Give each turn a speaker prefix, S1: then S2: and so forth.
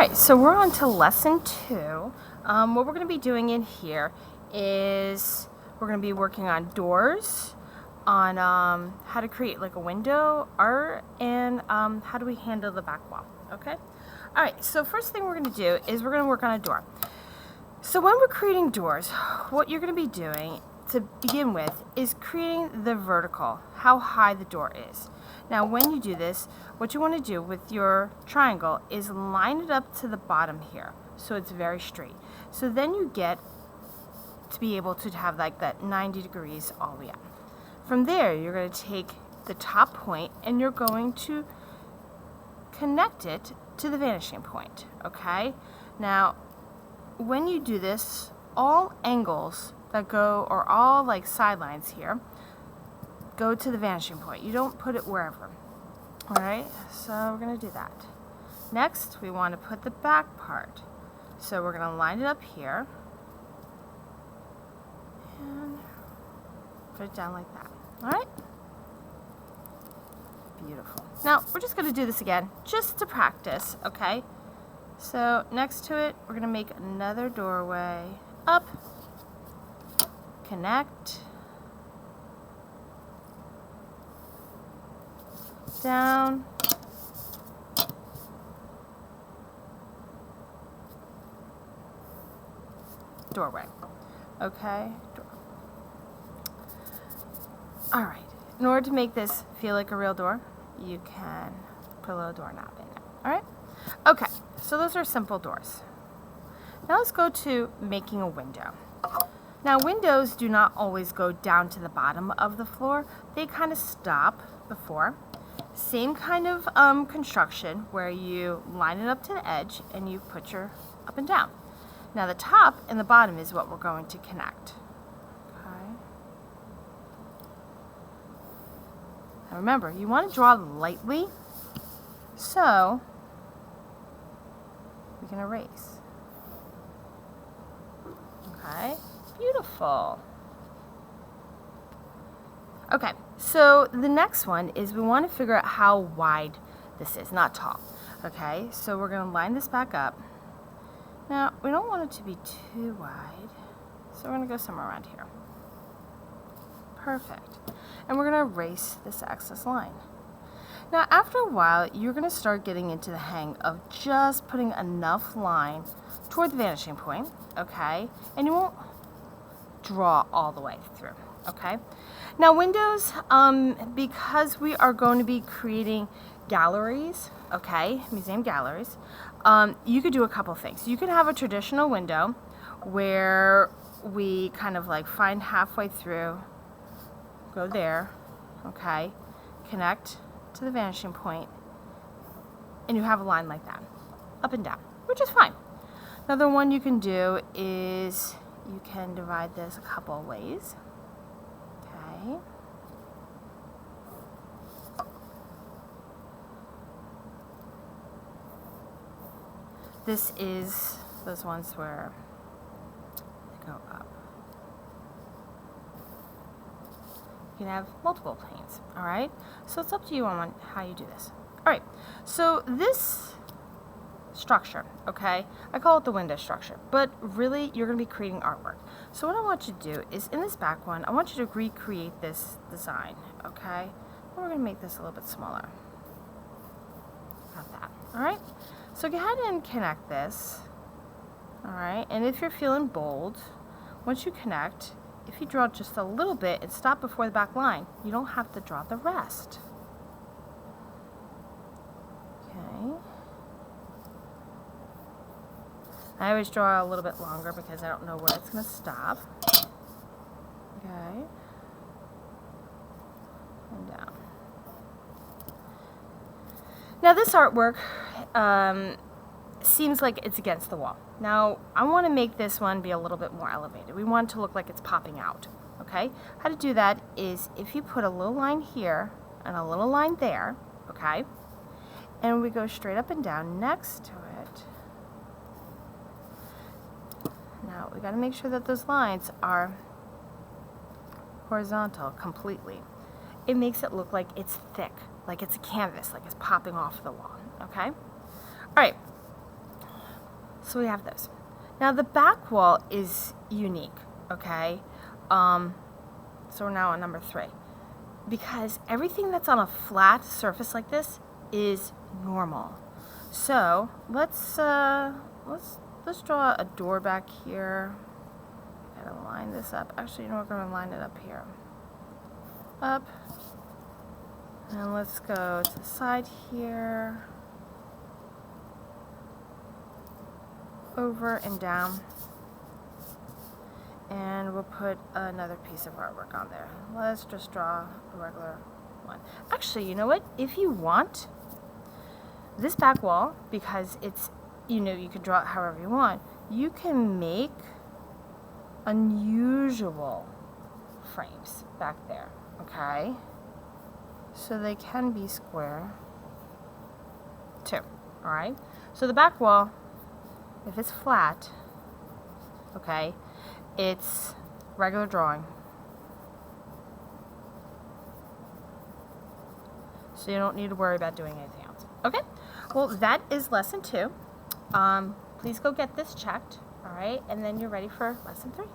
S1: Alright, so we're on to lesson 2. What we're going to be doing in here is we're going to be working on doors, on how to create like a window, art, and how do we handle the back wall, okay? Alright, so first thing we're going to do is we're going to work on a door. So when we're creating doors, what you're going to be doing to begin with is creating the vertical, how high the door is. Now when you do this, what you want to do with your triangle is line it up to the bottom here so it's very straight. So then you get to be able to have like that 90 degrees all the way up. From there you're going to take the top point and you're going to connect it to the vanishing point, okay? Now when you do this, all angles that go, or all like sidelines here, go to the vanishing point. You don't put it wherever. Alright, so we're going to do that. Next, we want to put the back part. So we're going to line it up here and put it down like that. Alright? Beautiful. Now, we're just going to do this again, just to practice, okay? So, next to it, we're going to make another doorway. Up, connect, down, doorway. Okay? Alright, in order to make this feel like a real door, you can put a little doorknob in it. Alright? Okay, so those are simple doors. Now let's go to making a window. Now windows do not always go down to the bottom of the floor. They kind of stop before. Same kind of construction where you line it up to the edge and you put your up and down. Now the top and the bottom is what we're going to connect. Okay. Now remember, you want to draw lightly so we can erase. Okay, beautiful. Okay, so the next one is we want to figure out how wide this is, not tall. Okay, so we're going to line this back up. Now, we don't want it to be too wide, so we're going to go somewhere around here. Perfect. And we're going to erase this excess line. Now, after a while, you're going to start getting into the hang of just putting enough line toward the vanishing point, okay? And you won't draw all the way through, okay? Now, windows, because we are going to be creating galleries, okay, museum galleries, you could do a couple things. You could have a traditional window where we kind of like find halfway through, go there, okay, connect to the vanishing point, and you have a line like that, up and down, which is fine. Another one you can do is you can divide this a couple of ways. Okay. This is those ones where they go up. You can have multiple planes, all right? So it's up to you on how you do this. All right, so this structure, okay, I call it the window structure, but really you're going to be creating artwork. So what I want you to do is in this back one, I want you to recreate this design, okay? And we're going to make this a little bit smaller. About that, all right? So go ahead and connect this, all right? And if you're feeling bold, once you connect, if you draw just a little bit and stop before the back line, you don't have to draw the rest. Okay. I always draw a little bit longer because I don't know where it's going to stop. Okay. And down. Now this artwork seems like it's against the wall. Now I want to make this one be a little bit more elevated. We want it to look like it's popping out. Okay? How to do that is if you put a little line here and a little line there, okay? And we go straight up and down next to it. Now we got to make sure that those lines are horizontal completely. It makes it look like it's thick, like it's a canvas, like it's popping off the wall, okay? All right, So we have those. Now the back wall is unique, okay? So we're now on number 3. Because everything that's on a flat surface like this is normal. So let's draw a door back here. Gotta line this up. Actually, you know, we're gonna line it up here. Up. And let's go to the side here. Over and down. And we'll put another piece of artwork on there. Let's just draw a regular one. Actually, you know what? If you want, this back wall, because it's, you know, you can draw it however you want, you can make unusual frames back there, okay? So they can be square too, alright? So the back wall, if it's flat, okay, it's regular drawing. So you don't need to worry about doing anything else. Okay, well that is lesson 2. Please go get this checked, alright, and then you're ready for lesson 3.